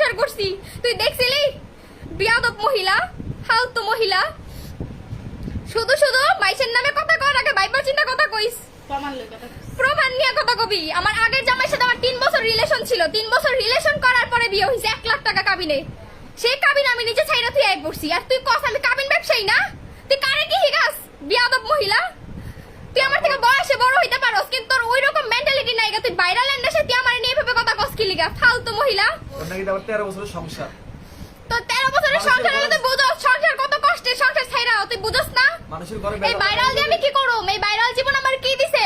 সংসার করছি তুই দেখছিলি বিয়াদব মহিলা ফালতু মহিলা শুধু শুধু মাইসের নামে কথা কর আগে বাইবার চিন্তা কথা কইস প্রমাণ নিয়ে কথা কবি আমার আগের জামাইয়ের সাথে আমার 3 বছর রিলেশন ছিল 3 বছর রিলেশন করার পরে বিয়ে হইছে 1 লাখ টাকা কাবিনে সেই কাবিন আমি নিজে ছাইরা তুই আই পড়ছি আর তুই কস আমি কাবিন ব্যবসায়ী না তুই কারে কি হিগাস বিয়াদব মহিলা তুই আমার থেকে বয়সে বড় হইতে পারোস কিন্তু তোর ওই রকম মেন্টালিটি নাই তুই ভাইরাল এন্ডাসে তুই আমার নিয়ে এভাবে কথা কস কি লিগা ফালতু মহিলা ওর নাকি আবার 13 বছরের সংসার তো 13 বছরের সংসারের মধ্যে বুঝছস সংসার কত কষ্টের সংসার ছাইরা তুই বুঝছস না মানুষের ঘরে এই ভাইরাল দিয়ে আমি কি করব এই ভাইরাল জীবন আমার কি দিছে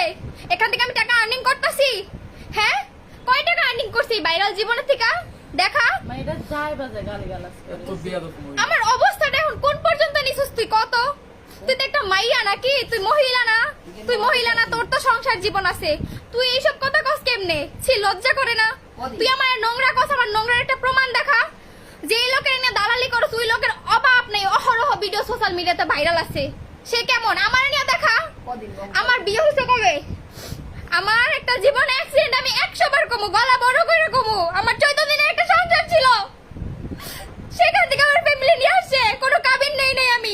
এখান থেকে আমি টাকা আর্নিং করতেছি হ্যাঁ কয় টাকা আর্নিং করছি ভাইরাল জীবনের থেকে দেখা মেয়েটা যায় বাজে গালিগালাজ করে তো বিয়াদব মহিলা। আমার অবস্থাটা এখন কোন পর্যন্ত নিছিস তুই কত তুই তো একটা মাইয়া নাকি তুই মহিলা না তোর তো সংসার জীবন আছে তুই এইসব কথা কস কেমনে ছি লজ্জা করে না তুই আমার নোংরা কস আমার নোংরার একটা প্রমাণ দেখা যে লোকের নিয়ে দালালি করো তুই লোকের অভাব নেই অহরহ ভিডিও সোশ্যাল মিডিয়াতে ভাইরাল আছে সে কেমন আমার নিয়ে দেখা আমার বিয়ে হইছে কবে আমার একটা জীবন অ্যাক্সিডেন্ট আমি 100 বার কমু গলা বড় করে কমু আমার 14 দিনের একটা সংসার ছিল সেখান থেকে আমার ফ্যামিলি নিয়ে আসছে কোনো কাবিন নেই আমি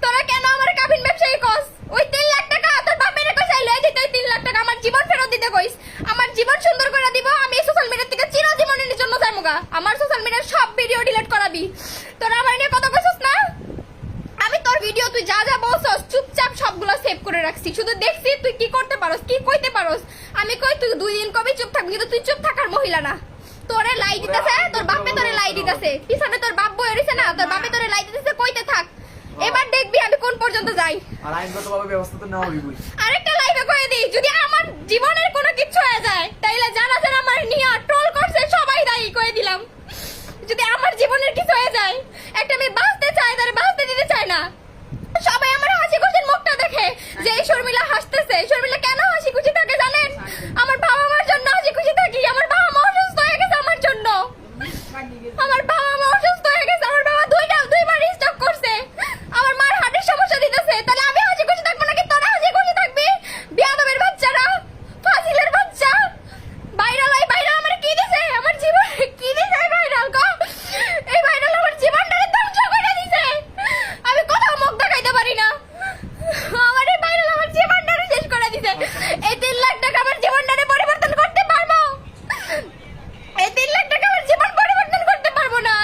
তোরা কেন আমার কাবিন ব্যবসায়ী কস ওই 3 লাখ টাকা তোর বাপের কাছে লয়ে দিতে 3 লাখ টাকা আমার জীবন ফেরত দিতে কইস আমার জীবন সুন্দর করে দিব আমি সোশ্যাল মিডিয়া থেকে চিরজীবনের জন্য যাইমুগা আমার সোশ্যাল মিডিয়ার সব ভিডিও ডিলিট করাবি তোরা আমার নিয়ে কথা কইছস না আমি তোর ভিডিও তুই যা যা বলছস চুপচাপ সবগুলো সেভ করে রাখছি শুধু দেখছি তুই কি করতে পারোস কি কইতে পারোস আমি কই তুই 2 দিন কবে চুপ থাকবি কিন্তু তুই চুপ থাকার মহিলা না তোরে লাই দিতেছে তোর বাপে তোরে লাই দিতেছে পিছনে তোর বাপ বই হইছে না তোর বাপে তোরে লাই দিতেছে কইতে থাক এবার দেখবি আমি কোন পর্যন্ত যাই আর আইনগতভাবে ব্যবস্থা তো নেওয়া হইবই আরেকটা লাইভে কই দিই যদি আমার জীবনের কোনো কিছু হয়ে যায় তাইলে যারা যারা আমার নিয়ে ট্রোল করছে সবাই দায়ী কই দিলাম যদি আমার জীবনের কিছু হয়ে যায় একটা আমি বাঁচতে চাই তার বাঁচতে দিতে চাই না সবাই আমার হাসি খুশির মুখটা দেখে যে এই শর্মিলা হাসতেছে শর্মিলা কেন হাসি খুশি থাকে জানেন আমার বাবা মার জন্য হাসি খুশি থাকি আমার বাবা মা অসুস্থ হয়ে গেছে আমার জন্য আমার বাবা মা অসুস্থ হয়ে গেছে আমার বাবা দুইবার স্ট্রোক করছে আমার মার হার্টের সমস্যা দিতেছে তাহলে আমি হাসি খুশি থাকবো নাকি তোরা হাসি খুশি থাকবি বিয়াদবের বাচ্চারা ফাজিলের বাচ্চা ভাইরাল আমার কি দিছে আমার জীবন কি দিছে ভাইরাল গো এই ভাইরাল আমার জীবনটাকে ধ্বংস করে দিছে আমি কোথাও মুখ দেখাইতে পারি না আমার এই ভাইরাল আমার জীবনটাকে শেষ করে দিছে এই 3 লাখ টাকা আমার জীবনটাকে পরিবর্তন করতে পারবো এই 3 লাখ টাকা আমার জীবন পরিবর্তন করতে পারবো না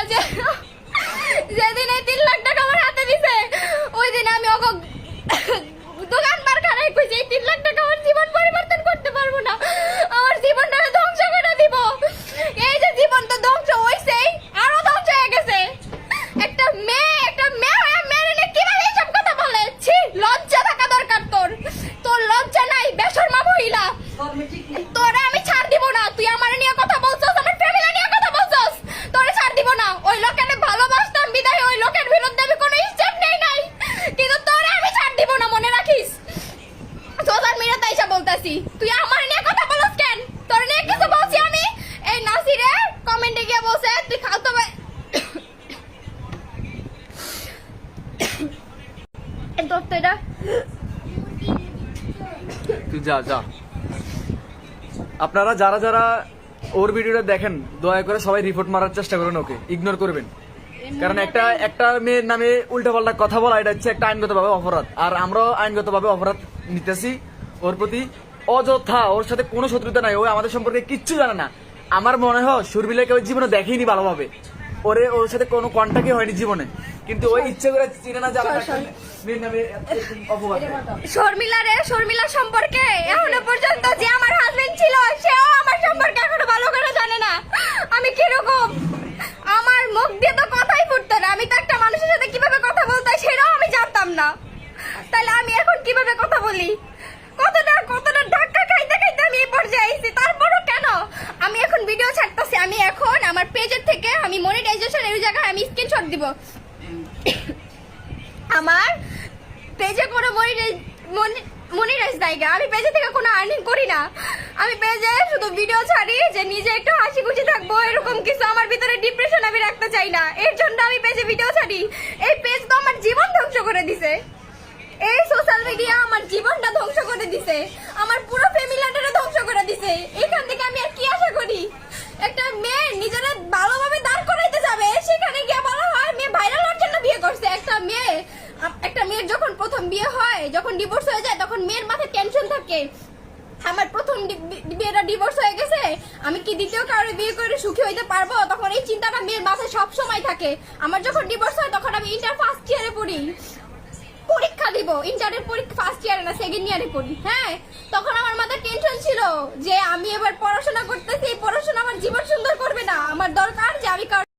যেদিন এই 3 লাখ টাকা আমার হাতে দিছে ওই দিন আমি ওকে দোকান বার খারাই কইছি এই 3 লাখ টাকা আমার জীবন পরিবর্তন করতে পারবো না আমার জীবনটাকে ধ্বংস করে দিব এই যে জীবন তো ধ্বংস হইছেই আরো ধ্বংস হয়ে গেছে একটা মেয়ে হয়ে মেরে নিয়ে কিভাবে এসব কথা বলে ছি লজ্জা থাকা দরকার তোর লজ্জা নাই বেশরমা মহিলা তোরে আমি ছাড় দিব না তুই আমার নিয়ে কথা বলছস আমার ফ্যামিলি নিয়ে কথা বলছস তোরে ছাড় দিব না ওই লোকের ভালোবাসতাম বিদায় ওই লোকের বিরুদ্ধে আমি কোনো স্টেপ নেই নাই কিন্তু তোরে আমি ছাড় দিব না মনে রাখিস সোশ্যাল মিডিয়াতে এসে বলতাছি তুই আমার নিয়ে কথা বলছ কেন তোর নিয়ে কিছু বলছি আমি এই নাসিরে কমেন্টে গিয়ে বলছে তুই খালতো ভাই দত্তটা তুই যা আপনারা যারা যারা ওর ভিডিওটা দেখেন দয়া করে সবাই রিপোর্ট মারার চেষ্টা করবেন ওকে ইগনোর করবেন কারণ একটা মেয়ের নামে উল্টাপাল্টা কথা বলা এটা হচ্ছে একটা আইনগতভাবে অপরাধ আর আমরাও আইনগতভাবে অপরাধ নিতেছি ওর প্রতি অযথা ওর সাথে কোনো শত্রুতা নাই ও আমাদের সম্পর্কে কিচ্ছু জানে না আমার মনে হয় শর্মিলাকে ওই জীবনে দেখেনি ভালোভাবে ওর সাথে কোনো কন্টাক্টই হয়নি জীবনে কিন্তু ওই ইচ্ছে করে চিনে না যারা মেয়ের নামে অপবাদ শর্মিলা সম্পর্কে এখনো পর্যন্ত যে আমার হাজবেন্ড ছিল সেও আমার সম্পর্কে এখনো ভালো করে জানে না আমি কিরকম আমার মুখ দিয়ে তো কথাই ফুটতো না আমি তো একটা মানুষের সাথে কিভাবে কথা বলতে হয় সেটাও আমি জানতাম না তাহলে আমি এখন কিভাবে কথা বলি কতটা ধাক্কা খাইতে আমি এই পর্যায়ে আইছি তারপরও কেন আমি এখন ভিডিও ছাড়তেছি আমি এখন আমার পেজের থেকে আমি মনিটাইজেশন এর জায়গায় আমি স্ক্রিনশট দিব আমার পেজে কোনো মনিটাইজ জায়গা আমি পেজে থেকে কোনো আর্নিং করি না আমি পেজে শুধু ভিডিও ছাড়ি যে নিজে একটু হাসি খুশি থাকবো এরকম কিছু আমার ভিতরে ডিপ্রেশন আমি রাখতে চাই না এর জন্য আমি পেজে ভিডিও ছাড়ি এই পেজ তো আমার জীবন ধ্বংস করে দিছে এই সোশ্যাল মিডিয়া আমার জীবনটা ধ্বংস করে দিছে আমার পুরো ফ্যামিলিটারে ধ্বংস করে দিছে এখান থেকে আমি আর কি আশা করি একটা মেয়ে নিজের ভালোভাবে বিয়ে হয়, যখন ডিভোর্স হয়ে যায় তখন মেয়ের মাথায় টেনশন থাকে আমার প্রথম বিয়েটা ডিভোর্স হয়ে গেছে, আমি কি দ্বিতীয় কারো বিয়ে করে সুখী হইতে পারবো, তখন এই চিন্তাটা মেয়ের মাথায় সব সময় থাকে। আমার যখন ডিভোর্স হয় তখন আমি ইন্টার ফার্স্ট ইয়ারে পড়ি, পরীক্ষা দিব, ইন্টারের পরীক্ষা ফার্স্ট ইয়ারে না সেকেন্ড ইয়ারে পড়ি। হ্যাঁ, তখন আমার মাথায় টেনশন ছিল যে আমি এবার পড়াশোনা করতেছি, এই পড়াশোনা আমার জীবন সুন্দর করবে না, আমার দরকার যে আমি